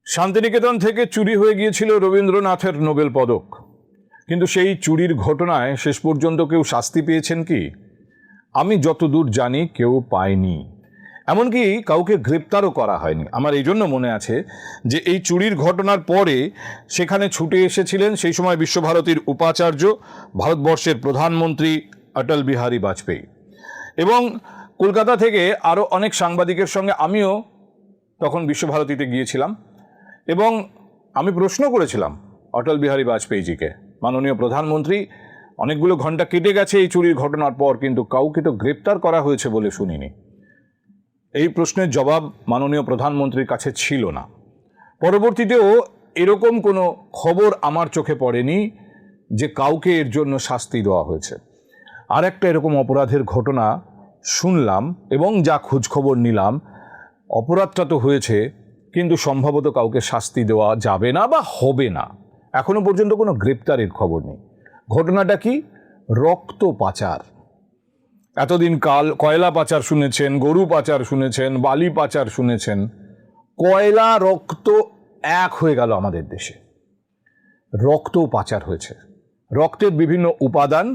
শান্তিনিকেতন থেকে চুরি হয়ে গিয়েছিল রবীন্দ্রনাথের নোবেল পদক, কিন্তু সেই চুরির ঘটনায় শেষ পর্যন্ত কেউ শাস্তি পেয়েছেন কি? আমি যতদূর জানি কেউ পায়নি, এমনকি কাউকে গ্রেপ্তারও করা হয়নি। আমার এই জন্য মনে আছে যে এই চুরির ঘটনার পরে সেখানে ছুটে এসেছিলেন সেই সময় বিশ্বভারতীর উপাচার্য, ভারতবর্ষের প্রধানমন্ত্রী অটল বিহারী বাজপেয়ী, এবং কলকাতা থেকে আরও অনেক সাংবাদিকের সঙ্গে আমিও তখন বিশ্বভারতীতে গিয়েছিলাম এবং আমি প্রশ্ন করেছিলাম অটল বিহারী বাজপেয়ীজিকে, মাননীয় প্রধানমন্ত্রী, অনেকগুলো ঘন্টা কেটে গেছে এই চুরির ঘটনার পর, কিন্তু কাউকে তো গ্রেপ্তার করা হয়েছে বলে শুনিনি। এই প্রশ্নের জবাব মাননীয় প্রধানমন্ত্রীর কাছে ছিল না। পরবর্তীতেও এরকম কোনো খবর আমার চোখে পড়েনি যে কাউকে এর জন্য শাস্তি দেওয়া হয়েছে। আর একটা এরকম অপরাধের ঘটনা শুনলাম এবং যা খোঁজখবর নিলাম, অপরাধটা তো হয়েছে কিন্তু সম্ভবত কাউকে শাস্তি দেওয়া যাবে না বা হবে না। এখনো পর্যন্ত কোনো গ্রেপ্তারের খবর নেই। ঘটনাটা কি? রক্ত পাচার। এতদিন কয়লা পাচার শুনেছেন, গরু পাচার শুনেছেন, বালি পাচার শুনেছেন, কয়লা রক্ত এক হয়ে গেল আমাদের দেশে। রক্ত পাচার হয়েছে। রক্তের বিভিন্ন উপাদান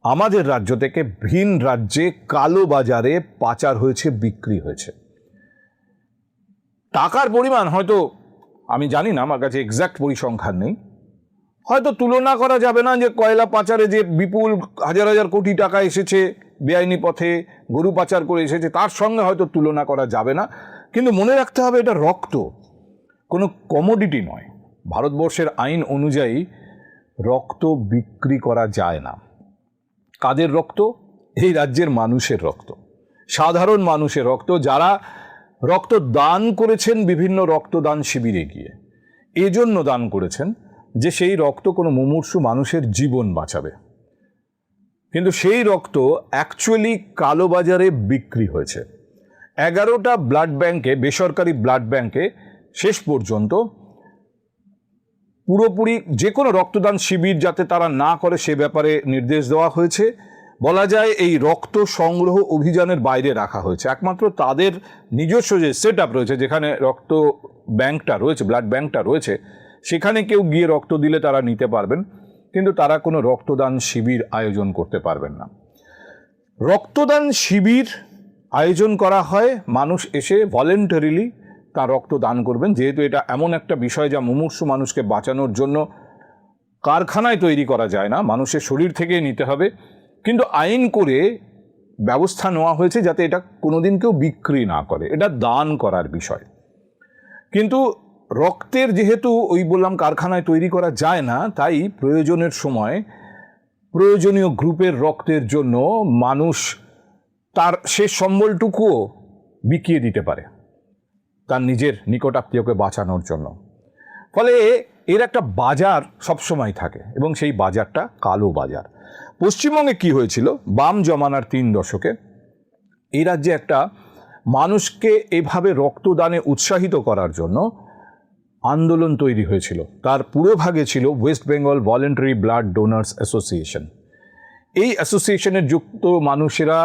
আমাদের রাজ্য থেকে ভিন রাজ্যে কালো বাজারে পাচার হয়েছে, বিক্রি হয়েছে। টাকার পরিমাণ হয়তো আমি জানি না, আমার কাছে এক্স্যাক্ট পরিসংখ্যান নেই, হয়তো তুলনা করা যাবে না যে কয়লা পাচারে যে বিপুল হাজার হাজার কোটি টাকা এসেছে বেআইনি পথে, গরু পাচার করে এসেছে, তার সঙ্গে হয়তো তুলনা করা যাবে না। কিন্তু মনে রাখতে হবে এটা রক্ত, কোনো কমোডিটি নয়। ভারতবর্ষের আইন অনুযায়ী রক্ত বিক্রি করা যায় না। কাদের রক্ত? এই রাজ্যের মানুষের রক্ত, সাধারণ মানুষের রক্ত, যারা রক্ত দান করেছেন বিভিন্ন রক্তদান শিবিরে গিয়ে। এজন্য দান করেছেন যে সেই রক্ত কোনো মুমূর্ষু মানুষের জীবন বাঁচাবে, কিন্তু সেই রক্ত অ্যাকচুয়ালি কালোবাজারে বিক্রি হয়েছে। 11টা ব্লাড ব্যাংকে, বেসরকারি ব্লাড ব্যাংকে শেষ পর্যন্ত পুরোপুরি যে কোনো রক্তদান শিবির যাতে তারা না করে সে ব্যাপারে নির্দেশ দেওয়া হয়েছে। বলা যায় এই রক্ত সংগ্রহ অভিযানের বাইরে রাখা হয়েছে। একমাত্র তাদের নিজস্ব যে সেট আপ রয়েছে, যেখানে রক্ত ব্যাংকটা রয়েছে, ব্লাড ব্যাংকটা রয়েছে, সেখানে কেউ গিয়ে রক্ত দিলে তারা নিতে পারবেন, কিন্তু তারা কোনো রক্তদান শিবির আয়োজন করতে পারবেন না। রক্তদান শিবির আয়োজন করা হয়, মানুষ এসে ভলেন্টারিলি তার রক্ত দান করবেন, যেহেতু এটা এমন একটা বিষয় যা মুমূর্ষু মানুষকে বাঁচানোর জন্য কারখানায় তৈরি করা যায় না, মানুষের শরীর থেকেই নিতে হবে। কিন্তু আইন করে ব্যবস্থা নেওয়া হয়েছে যাতে এটা কোনোদিন কেউ বিক্রি না করে, এটা দান করার বিষয়। কিন্তু রক্তের যেহেতু ওই বললাম কারখানায় তৈরি করা যায় না, তাই প্রয়োজনের সময় প্রয়োজনীয় গ্রুপের রক্তের জন্য মানুষ তার শেষ সম্বলটুকুও বিকিয়ে দিতে পারে তার নিজের নিকটাত্মীয়কে বাঁচানোর জন্য। ফলে এর একটা বাজার সবসময় থাকে এবং সেই বাজারটা কালো বাজার। পশ্চিমবঙ্গে কি হয়েছিল, বাম জমানার 3 দশকে এই রাজ্যে একটা মানুষকে এভাবে রক্তদানে উৎসাহিত করার জন্য আন্দোলন তৈরি হয়েছিল। তার পুরোভাগে ছিল West Bengal voluntary blood donors association. এই অ্যাসোসিয়েশনের যুক্ত মানুষেরা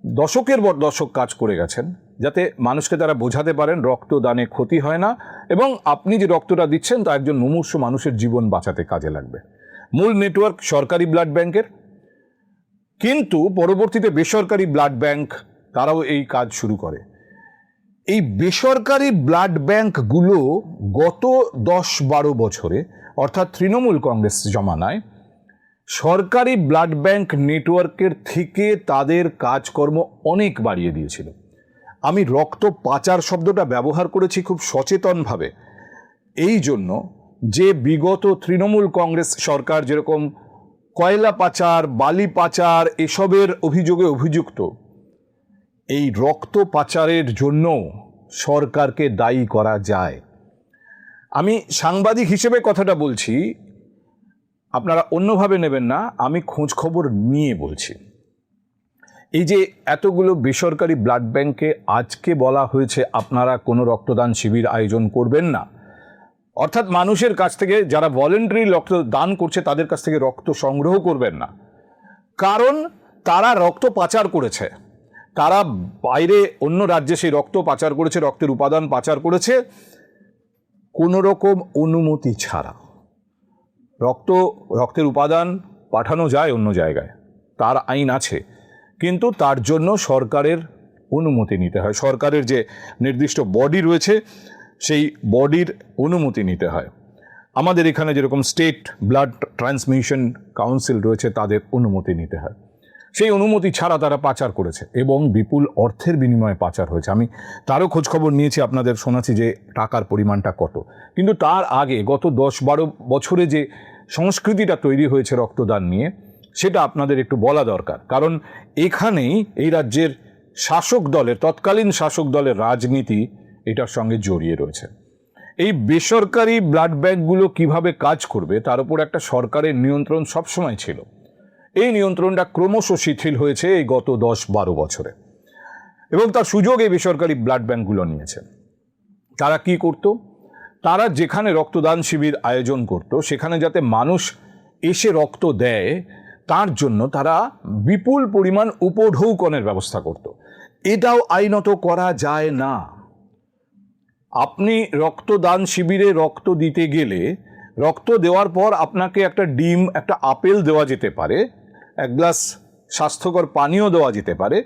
দশকের পর দশক কাজ করে গেছেন যাতে মানুষকে তারা বোঝাতে পারেন রক্তদানে ক্ষতি হয় না এবং আপনি যে রক্তটা দিচ্ছেন তা একজন মুমূর্ষু মানুষের জীবন বাঁচাতে কাজে লাগবে। মূল নেটওয়ার্ক সরকারি ব্লাড ব্যাংকের, কিন্তু পরবর্তীতে বেসরকারি ব্লাড ব্যাংক তারাও এই কাজ শুরু করে। এই বেসরকারি ব্লাড ব্যাংকগুলো গত 10-12 বছরে, অর্থাৎ তৃণমূল কংগ্রেস জমানায়, সরকারি ব্লাড ব্যাংক নেটওয়ার্কের থেকে তাদের কাজকর্ম অনেক বাড়িয়ে দিয়েছিল। আমি রক্ত পাচার শব্দটা ব্যবহার করেছি খুব সচেতনভাবে, এই জন্য যে বিগত তৃণমূল কংগ্রেস সরকার যেরকম কয়লা পাচার, বালি পাচার এসবের অভিযোগে অভিযুক্ত, এই রক্ত পাচারের জন্য সরকারকে দায়ী করা যায়। আমি সাংবাদিক হিসেবে কথাটা বলছি, আপনারা অন্যভাবে নেবেন না, আমি খোঁজ খবর নিয়ে বলছি। এই যে এতগুলো বেসরকারি ব্লাড ব্যাংকে আজকে বলা হয়েছে আপনারা কোনো রক্তদান শিবির আয়োজন করবেন না, অর্থাৎ মানুষের কাছ থেকে যারা ভলেন্টারি রক্ত দান করছে তাদের কাছ থেকে রক্ত সংগ্রহ করবেন না, কারণ তারা রক্ত পাচার করেছে। তারা বাইরে অন্য রাজ্যে সেই রক্ত পাচার করেছে, রক্তের উপাদান পাচার করেছে, কোনো রকম অনুমতি ছাড়া রক্তের উপাদান পাঠানো যায় অন্য জায়গায়, তার আইন আছে, কিন্তু তার জন্য সরকারের অনুমতি নিতে হয়। সরকারের যে নির্দিষ্ট বডি রয়েছে সেই বডির অনুমতি নিতে হয়। আমাদের এখানে যেরকম স্টেট ব্লাড ট্রান্সমিশন কাউন্সিল রয়েছে, তাদের অনুমতি নিতে হয়। সেই অনুমতি ছাড়া তারা পাচার করেছে এবং বিপুল অর্থের বিনিময়ে পাচার হয়েছে। আমি তারও খোঁজখবর নিয়েছি, আপনাদের শোনাচ্ছি যে টাকার পরিমাণটা কত। কিন্তু তার আগে গত 10-12 বছরে যে সংস্কৃতিটা তৈরি হয়েছে রক্তদান নিয়ে, সেটা আপনাদের একটু বলা দরকার। কারণ এখানেই এই রাজ্যের শাসক দলের, তৎকালীন শাসক দলের রাজনীতি এটার সঙ্গে জড়িয়ে রয়েছে। এই বেসরকারি ব্লাড ব্যাঙ্কগুলো কিভাবে কাজ করবে তার উপর একটা সরকারের নিয়ন্ত্রণ সবসময় ছিল। এই নিয়ন্ত্রণটা ক্রমশ শিথিল হয়েছে এই গত 10-12 বছরে, এবং তার সুযোগ এই বেসরকারি ব্লাড ব্যাঙ্কগুলো নিয়েছে। তারা কি করত? তারা যেখানে রক্তদান শিবির আয়োজন করত, সেখানে যাতে মানুষ এসে রক্ত দেয় তার জন্য তারা বিপুল পরিমাণ উপঢৌকনের ব্যবস্থা করত। এটাও আইনত করা যায় না। আপনি রক্তদান শিবিরে রক্ত দিতে গেলে রক্ত দেওয়ার পর আপনাকে একটা ডিম, একটা আপেল দেওয়া যেতে পারে, এক গ্লাস স্বাস্থ্যকর পানীয় দেওয়া যেতে পারে।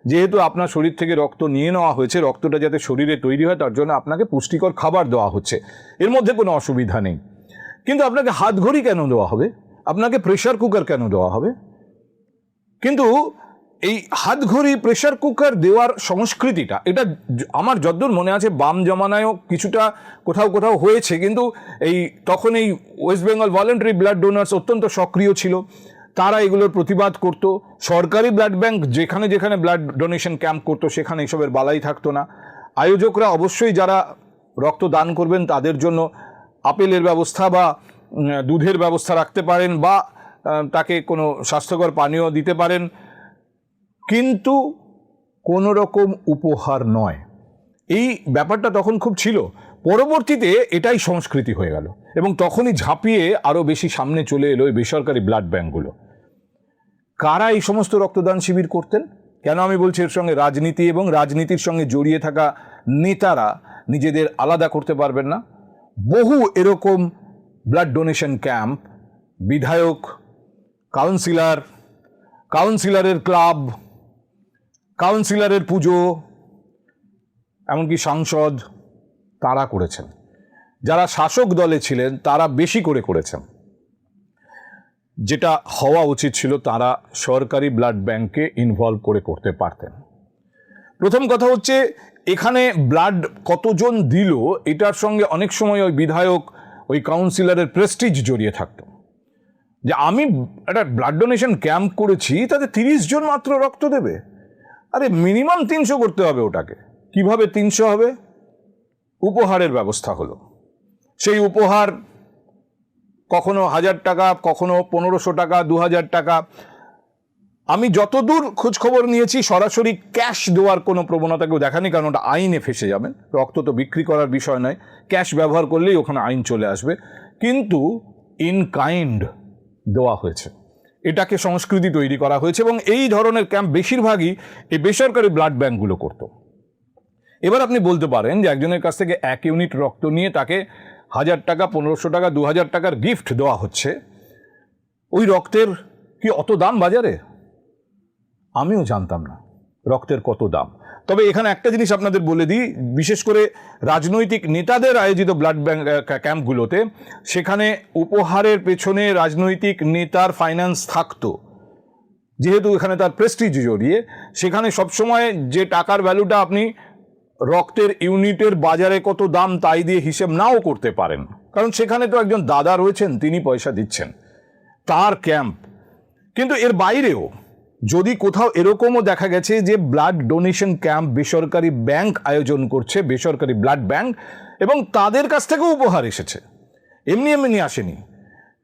যেহেতু আপনার শরীর থেকে রক্ত নিয়ে নেওয়া হয়েছে, রক্তটা যাতে শরীরে তৈরি হয় তার জন্য আপনাকে পুষ্টিকর খাবার দেওয়া হচ্ছে, এর মধ্যে কোনো অসুবিধা নেই। কিন্তু আপনাকে হাতঘড়ি কেন দেওয়া হবে? আপনাকে প্রেশার কুকার কেন দেওয়া হবে? কিন্তু এই হাতঘড়ি, প্রেশার কুকার দেওয়ার সংস্কৃতিটা, এটা আমার যতদূর মনে আছে বাম জমানায়ও কিছুটা কোথাও কোথাও হয়েছে, কিন্তু তখন এই West Bengal voluntary blood donors অত্যন্ত সক্রিয় ছিল। তারা এগুলোর প্রতিবাদ করত। সরকারি ব্লাড ব্যাংক যেখানে যেখানে ব্লাড ডোনেশন ক্যাম্প করতো সেখানে এসবের বালাই থাকতো না। আয়োজকরা অবশ্যই যারা রক্ত দান করবেন তাদের জন্য আপেলের ব্যবস্থা বা দুধের ব্যবস্থা রাখতে পারেন, বা তাকে কোনো স্বাস্থ্যকর পানীয় দিতে পারেন, কিন্তু কোনো রকম উপহার নয়। এই ব্যাপারটা তখন খুব ছিল। পরবর্তীতে এটাই সংস্কৃতি হয়ে গেল এবং তখনই ঝাঁপিয়ে আরও বেশি সামনে চলে এলো এই বেসরকারি ব্লাড ব্যাঙ্কগুলো। কারা এই সমস্ত রক্তদান শিবির করতেন? কেন আমি বলছি এর সঙ্গে রাজনীতি এবং রাজনীতির সঙ্গে জড়িয়ে থাকা নেতারা নিজেদের আলাদা করতে পারবেন না। বহু এরকম ব্লাড ডোনেশন ক্যাম্প বিধায়ক, কাউন্সিলরের ক্লাব, কাউন্সিলরের পুজো, এমনকি সাংসদ, তারা করেছেন। যারা শাসক দলে ছিলেন তারা বেশি করেছেন। যেটা হওয়া উচিত ছিল তারা সরকারি ব্লাড ব্যাংকে ইনভলভ করতে পারতেন। প্রথম কথা হচ্ছে, এখানে ব্লাড কতজন দিল এটার সঙ্গে অনেক সময় ওই বিধায়ক, ওই কাউন্সিলরের প্রেস্টিজ জড়িয়ে থাকতো। যে আমি একটা ব্লাড ডোনেশন ক্যাম্প করেছি, তাতে 30 জন মাত্র রক্ত দেবে। আরে মিনিমাম 300 করতে হবে ওটাকে। কিভাবে 300 হবে? উপহারের ব্যবস্থা হলো। সেই উপহার কখনো 1000 টাকা, কখনো 1500 টাকা, 2000 টাকা। আমি যতদূর খোঁজখবর নিয়েছি সরাসরি ক্যাশ দেওয়ার কোনো প্রবণতা কেউ দেখানি, কারণ ওটা আইনে ফেসে যাবেন। রক্ত তো বিক্রি করার বিষয় নয়, ক্যাশ ব্যবহার করলেই ওখানে আইন চলে আসবে। কিন্তু ইন কাইন্ড দেওয়া হয়েছে, এটাকে সংস্কৃতি তৈরি করা হয়েছে এবং এই ধরনের ক্যাম্প বেশিরভাগই এই বেসরকারি ব্লাড ব্যাঙ্কগুলো করত। এবার আপনি বলতে পারেন যে একজনের কাছ থেকে 1 ইউনিট রক্ত নিয়ে তাকে 1000 টাকা, 1500 টাকা, 2000 টাকার গিফট দেওয়া হচ্ছে। ওই রক্তের কি অত দাম বাজারে? আমিও জানতাম না রক্তের কত দাম। তবে এখানে একটা জিনিস আপনাদের বলে দিই, বিশেষ করে রাজনৈতিক নেতাদের আয়োজিত ব্লাড ব্যাংক ক্যাম্পগুলোতে, সেখানে উপহারের পেছনে রাজনৈতিক নেতার ফাইন্যান্স থাকতো। যেহেতু এখানে তার প্রেস্টিজ জড়িয়ে, সেখানে সবসময় যে টাকার ভ্যালুটা আপনি রক্তের ইউনিটের বাজারে কত দাম তাই দিয়ে হিসেব নাও করতে পারেন, কারণ সেখানে তো একজন দাদা রয়েছেন, তিনি পয়সা দিচ্ছেন, তার ক্যাম্প। কিন্তু এর বাইরেও যদি কোথাও এরকমও দেখা গেছে যে ব্লাড ডোনেশন ক্যাম্প বেসরকারি ব্যাংক আয়োজন করছে, বেসরকারি ব্লাড ব্যাংক, এবং তাদের কাছ থেকেও উপহার এসেছে, এমনি আসেনি।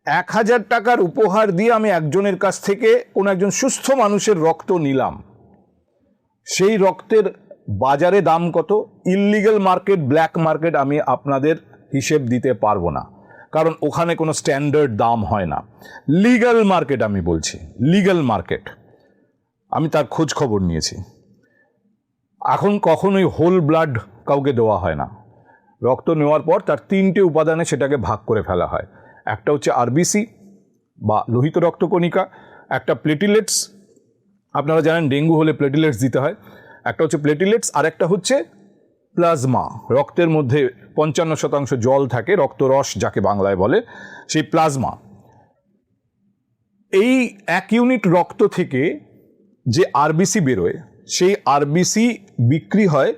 1000 টাকার উপহার দিয়ে আমি একজনের কাছ থেকে কোনো একজন সুস্থ মানুষের রক্ত নিলাম, সেই রক্তের বাজারে দাম কত? ইললিগ্যাল মার্কেট, ব্ল্যাক মার্কেট আমি আপনাদের হিসেব দিতে পারবো না, কারণ ওখানে কোনো স্ট্যান্ডার্ড দাম হয় না। লিগ্যাল মার্কেট আমি বলছি, লিগ্যাল মার্কেট, আমি তার খোঁজ খবর নিয়েছি। এখন কখনোই হোল ব্লাড কাউকে দেওয়া হয় না। রক্ত নেওয়ার পর তার 3টে উপাদানে সেটাকে ভাগ করে ফেলা হয়। একটা হচ্ছে আরবিসি বা লোহিত রক্তকণিকা, একটা প্লেটিলেটস, আপনারা জানেন ডেঙ্গু হলে প্লেটিলেটস দিতে হয়, একটা হচ্ছে প্লেটিলেটস, আর একটা হচ্ছে প্লাজমা। রক্তের মধ্যে 55% জল থাকে, রক্তরস যাকে বাংলায় বলে, সেই প্লাজমা। এই 1 ইউনিট রক্ত থেকে যে আরবিসি বেরোয় সেই আরবিসি বিক্রি হয়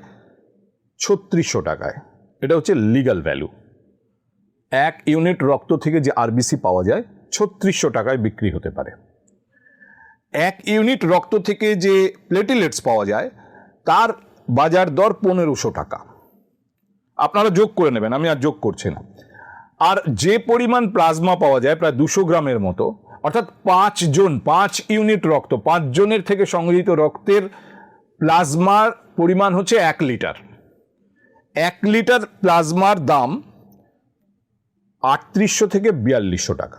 3600 টাকায়। এটা হচ্ছে লিগ্যাল ভ্যালু। 1 ইউনিট রক্ত থেকে যে আরবিসি পাওয়া যায় 3600 টাকায় বিক্রি হতে পারে। 1 ইউনিট রক্ত থেকে যে প্লেটিলেটস পাওয়া যায় তার বাজার দর 1500 টাকা। আপনারা যোগ করে নেবেন, আমি আর যোগ করছি না। আর যে পরিমাণ প্লাজমা পাওয়া যায় প্রায় 200 গ্রামের মতো, অর্থাৎ 5 ইউনিট রক্ত, 5 জনের থেকে সংগৃহীত রক্তের প্লাজমার পরিমাণ হচ্ছে 1 লিটার। 1 লিটার প্লাজমার দাম 3800 থেকে 4200 টাকা।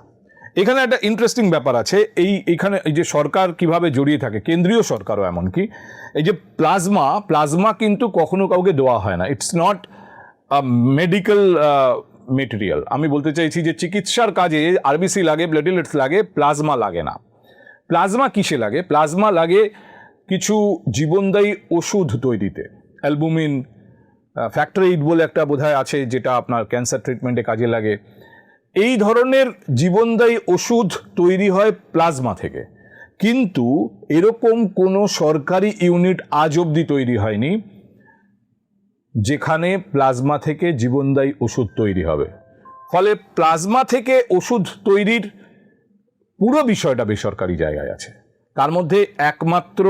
এখানে একটা ইন্টারেস্টিং ব্যাপার আছে, এইখানে এই যে সরকার কিভাবে জড়িয়ে থাকে, কেন্দ্রীয় সরকারও এমনকি, এই যে প্লাজমা কিন্তু কখনো কাউকে দেওয়া হয় না। It's not medical material. আমি বলতে চাইছি যে চিকিৎসার কাজে আরবিসি লাগে, প্লেটিলেটস লাগে, প্লাজমা লাগে না। প্লাজমা কিসে লাগে? প্লাজমা লাগে কিছু জীবনদায়ী ওষুধ তৈরিতে। অ্যালবুমিন, ফ্যাক্টর 8 বলে একটা বোধহয় আছে যেটা আপনার ক্যান্সার ট্রিটমেন্টে কাজে লাগে। এই ধরনের জীবনদায়ী ওষুধ তৈরি হয় প্লাজমা থেকে, কিন্তু এরকম কোনো সরকারি ইউনিট আজ অবধি তৈরি হয়নি যেখানে প্লাজমা থেকে জীবনদায়ী ওষুধ তৈরি হবে। ফলে প্লাজমা থেকে ওষুধ তৈরির পুরো বিষয়টা বেসরকারি জায়গায় আছে। তার মধ্যে একমাত্র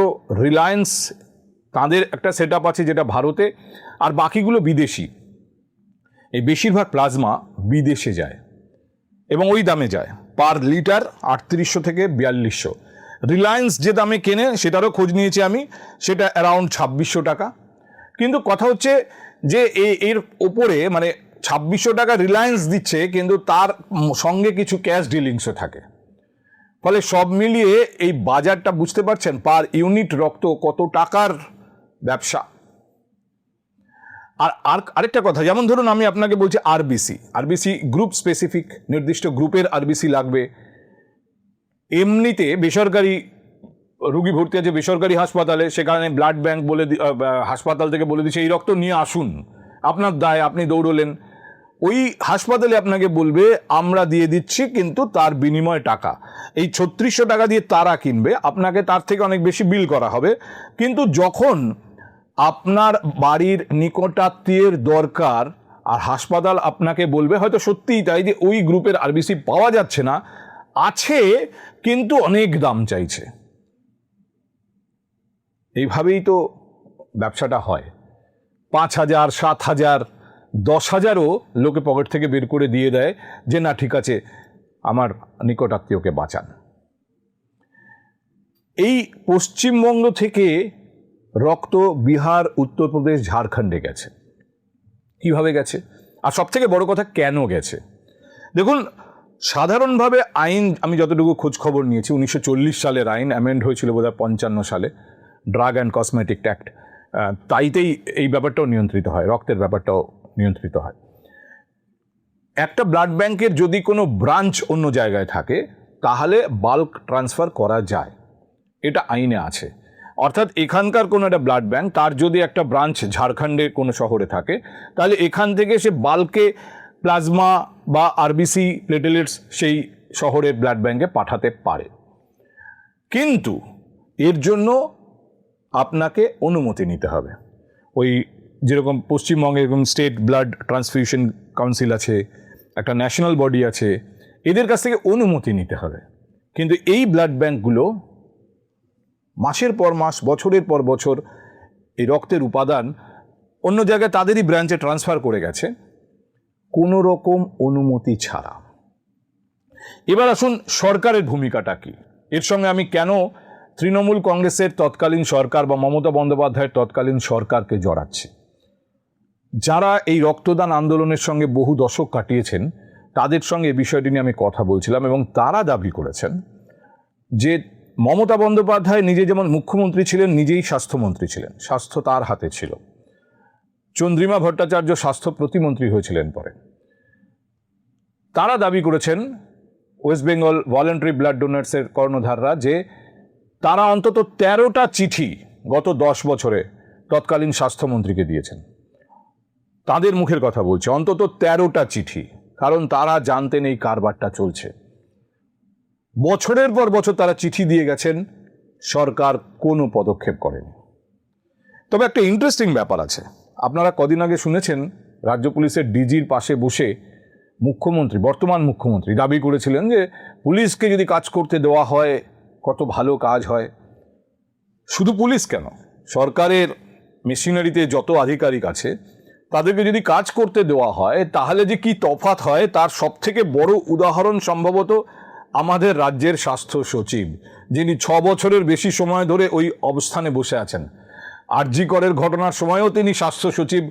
রিলায়েন্স, তাদের একটা সেট আপ আছে যেটা ভারতে, আর বাকিগুলো বিদেশি। এই বেশিরভাগ প্লাজমা বিদেশে যায় এবং ওই দামে যায়, পার লিটার 3800 থেকে 4200। রিলায়েন্স যে দামে কেনে সেটারও খোঁজ নিয়েছি আমি, সেটা অ্যারাউন্ড 2600 টাকা। কিন্তু কথা হচ্ছে যে এর ওপরে মানে 2600 টাকা রিলায়েন্স দিচ্ছে, কিন্তু তার সঙ্গে কিছু ক্যাশ ডিলিংসও থাকে। ফলে সব মিলিয়ে এই বাজারটা বুঝতে পারছেন, পার ইউনিট রক্ত কত টাকার ব্যবসা। আর আরেকটা কথা, যেমন ধরুন আমি আপনাকে বলছি আরবিসি গ্রুপ স্পেসিফিক, নির্দিষ্ট গ্রুপের আরবিসি লাগবে। এমনিতে বেসরকারি রুগী ভর্তি আছে বেসরকারি হাসপাতালে, সেখানে ব্লাড ব্যাংক বলে হাসপাতাল থেকে বলে দিচ্ছে এই রক্ত নিয়ে আসুন, আপনার দায়, আপনি দৌড়লেন। ওই হাসপাতালে আপনাকে বলবে আমরা দিয়ে দিচ্ছি, কিন্তু তার বিনিময়ে টাকা, এই 3600 টাকা দিয়ে তারা কিনবে, আপনাকে তার থেকে অনেক বেশি বিল করা হবে। কিন্তু যখন আপনার বাড়ির নিকটাত্মীয়ের দরকার আর হাসপাতাল আপনাকে বলবে হয়তো সত্যিই তাই যে ওই গ্রুপের আরবিসি পাওয়া যাচ্ছে না, আছে কিন্তু অনেক দাম চাইছে, এইভাবেই তো ব্যবসাটা হয়। 5000, 7000, 10,000ও লোকে পকেট থেকে বের করে দিয়ে দেয় যে না ঠিক আছে আমার নিকটাত্মীয়কে বাঁচান। এই পশ্চিমবঙ্গ থেকে রক্ত বিহার, উত্তরপ্রদেশ, ঝাড়খণ্ডে গেছে। কিভাবে গেছে? আর সব থেকে বড় কথা, কেন গেছে? দেখুন, সাধারণভাবে আইন, আমি যতটুকু খোঁজ খবর নিয়েছি, 1940 সালের আইন, অ্যামেন্ড হয়েছিল বোধহয় 55 সালে, ড্রাগ অ্যান্ড কসমেটিক অ্যাক্ট, তাইতেই এই ব্যাপারটাও নিয়ন্ত্রিত হয়, রক্তের ব্যাপারটাও নিয়ন্ত্রিত হয়। একটা ব্লাড ব্যাংকের যদি কোনো ব্রাঞ্চ অন্য জায়গায় থাকে তাহলে বাল্ক ট্রান্সফার করা যায়, এটা আইনে আছে। অর্থাৎ এখানকার কোনো একটা ব্লাড ব্যাংক, তার যদি একটা ব্রাঞ্চ ঝাড়খণ্ডের কোনো শহরে থাকে, তাহলে এখান থেকে সে বাল্কে প্লাজমা বা আরবিসি, প্লেটেলেটস সেই শহরের ব্লাড ব্যাংকে পাঠাতে পারে। কিন্তু এর জন্য আপনাকে অনুমতি নিতে হবে। ওই যেরকম পশ্চিমবঙ্গে এরকম স্টেট ব্লাড ট্রান্সফিউশন কাউন্সিল আছে, একটা ন্যাশনাল বডি আছে, এদের কাছ থেকে অনুমতি নিতে হবে। কিন্তু এই ব্লাড ব্যাংকগুলো মাসের পর মাস, বছরের পর বছর এই রক্তের উপাদান অন্য জায়গায় তাদেরই ব্রাঞ্চে ট্রান্সফার করে গেছে কোনো রকম অনুমতি ছাড়া। এবার আসুন সরকারের ভূমিকাটা কি, এর সঙ্গে আমি কেন তৃণমূল কংগ্রেসের তৎকালীন সরকার বা মমতা বন্দ্যোপাধ্যায়ের তৎকালীন সরকারকে জড়াচ্ছি। যারা এই রক্তদান আন্দোলনের সঙ্গে বহু দশক কাটিয়েছেন তাদের সঙ্গে এই বিষয়টি নিয়ে আমি কথা বলছিলাম, এবং তারা দাবি করেছেন যে মমতা বন্দ্যোপাধ্যায় নিজে যেমন মুখ্যমন্ত্রী ছিলেন, নিজেই স্বাস্থ্যমন্ত্রী ছিলেন, স্বাস্থ্য তার হাতে ছিল। চন্দ্রিমা ভট্টাচার্য স্বাস্থ্য প্রতিমন্ত্রী হয়েছিলেন পরে। তারা দাবি করেছেন, ওয়েস্ট বেঙ্গল ভলেন্টারি ব্লাড ডোনার্সের কর্ণধাররা, যে তারা অন্তত 13টা চিঠি গত 10 বছরে তৎকালীন স্বাস্থ্যমন্ত্রীকে দিয়েছেন। তাদের মুখের কথা বলছে, অন্তত 13টা চিঠি, কারণ তারা জানতেন এই কারবারটা চলছে। বছরের পর বছর তারা চিঠি দিয়ে গেছেন, সরকার কোনো পদক্ষেপ করেনি। তবে একটা ইন্টারেস্টিং ব্যাপার আছে, আপনারা কদিন আগে শুনেছেন রাজ্য পুলিশের ডিজির পাশে বসে মুখ্যমন্ত্রী, বর্তমান মুখ্যমন্ত্রী দাবি করেছিলেন যে পুলিশকে যদি কাজ করতে দেওয়া হয় কত ভালো কাজ হয়। শুধু পুলিশ কেন, সরকারের মেশিনারিতে যত আধিকারিক আছে তাদেরকে যদি কাজ করতে দেওয়া হয় তাহলে যে কি তফাৎ হয় তার সবথেকে বড় উদাহরণ সম্ভবত আমাদের রাজ্যের স্বাস্থ্য সচিব, যিনি 6 বছরের বেশি সময় ধরে ওই অবস্থানে বসে আছেন। আরজি করের ঘটনার সময়ও তিনি স্বাস্থ্য সচিব,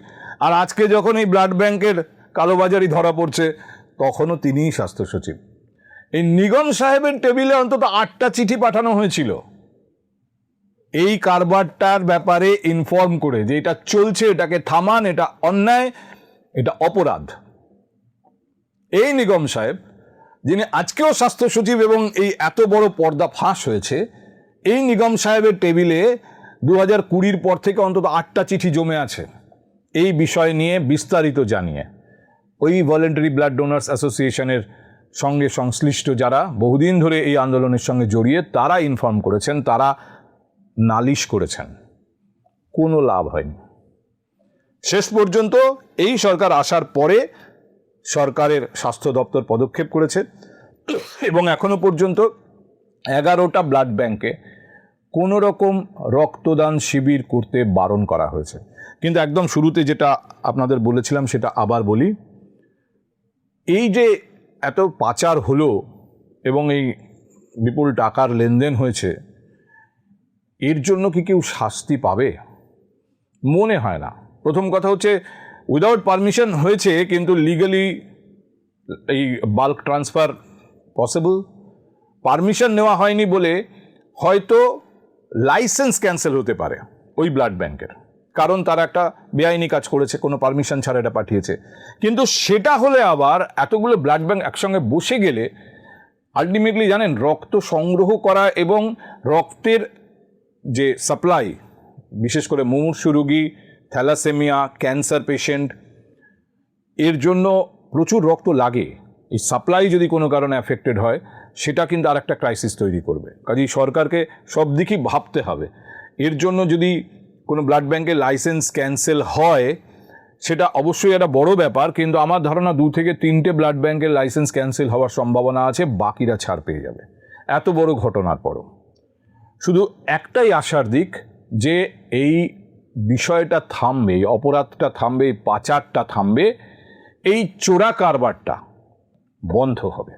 আর আজকে যখন এই ব্লাড ব্যাংকের কালোবাজারি ধরা পড়ছে তখনও তিনিই স্বাস্থ্য সচিব। এই নিগম সাহেবের টেবিলে অন্তত 8টা চিঠি পাঠানো হয়েছিল এই কারবারটার ব্যাপারে ইনফর্ম করে, যে এটা চলছে, এটাকে থামান, এটা অন্যায়, এটা অপরাধ। এই নিগম সাহেব, যিনি আজকেও স্বাস্থ্য সচিব এবং এই এত বড় পর্দা ফাঁস হয়েছে, এই নিগম সাহেবের টেবিলে 2020 পর থেকে অন্তত 8টা চিঠি জমে আছে এই বিষয় নিয়ে বিস্তারিত জানিয়ে। ওই ভলেন্টারি ব্লাড ডোনার্স অ্যাসোসিয়েশনের সঙ্গে সংশ্লিষ্ট যারা বহুদিন ধরে এই আন্দোলনের সঙ্গে জড়িয়ে, তারা ইনফর্ম করেছেন, তারা নালিশ করেছেন, কোনো লাভ হয়নি। শেষ পর্যন্ত এই সরকার আসার পরে সরকারের স্বাস্থ্য দপ্তর পদক্ষেপ করেছে এবং এখনো পর্যন্ত 11টা ব্লাড ব্যাংকে কোনো রকম রক্তদান শিবির করতে বারণ করা হয়েছে। কিন্তু একদম শুরুতে যেটা আপনাদের বলেছিলাম সেটা আবার বলি, এই যে এত পাচার হলো এবং এই বিপুল টাকার লেনদেন হয়েছে, এর জন্য কি কেউ শাস্তি পাবে? মনে হয় না। প্রথম কথা হচ্ছে, উইদাউট পারমিশন হয়েছে, কিন্তু লিগালি এই বাল্ক ট্রান্সফার পসিবল। পারমিশন নেওয়া হয়নি বলে হয়তো লাইসেন্স ক্যান্সেল হতে পারে ওই ব্লাড ব্যাংকের, কারণ তারা একটা বেআইনি কাজ করেছে, কোনো পারমিশন ছাড়া এটা পাঠিয়েছে। কিন্তু সেটা হলে আবার এতগুলো ব্লাড ব্যাংক একসঙ্গে বসে গেলে আলটিমেটলি জানেন, রক্ত সংগ্রহ করা এবং রক্তের যে সাপ্লাই, বিশেষ করে মুমূর্ষু রোগী, থ্যালাসেমিয়া, ক্যান্সার পেশেন্ট, এর জন্য প্রচুর রক্ত লাগে। এই সাপ্লাই যদি কোনো কারণে অ্যাফেক্টেড হয়, সেটা কিন্তু আর একটা ক্রাইসিস তৈরি করবে। কাজেই সরকারকে সব দিকই ভাবতে হবে। এর জন্য যদি কোনো ব্লাড ব্যাংকের লাইসেন্স ক্যান্সেল হয়, সেটা অবশ্যই একটা বড় ব্যাপার, কিন্তু আমার ধারণা 2 থেকে 3টে ব্লাড ব্যাংকের লাইসেন্স ক্যান্সেল হওয়ার সম্ভাবনা আছে, বাকিরা ছাড় পেয়ে যাবে এত বড় ঘটনার পরও। শুধু একটাই আশার দিক, যে এই বিষয়টা থামবে, এই অপরাধটা থামবে, এই পাচারটা থামবে, এই চোরা কারবারটা বন্ধ হবে।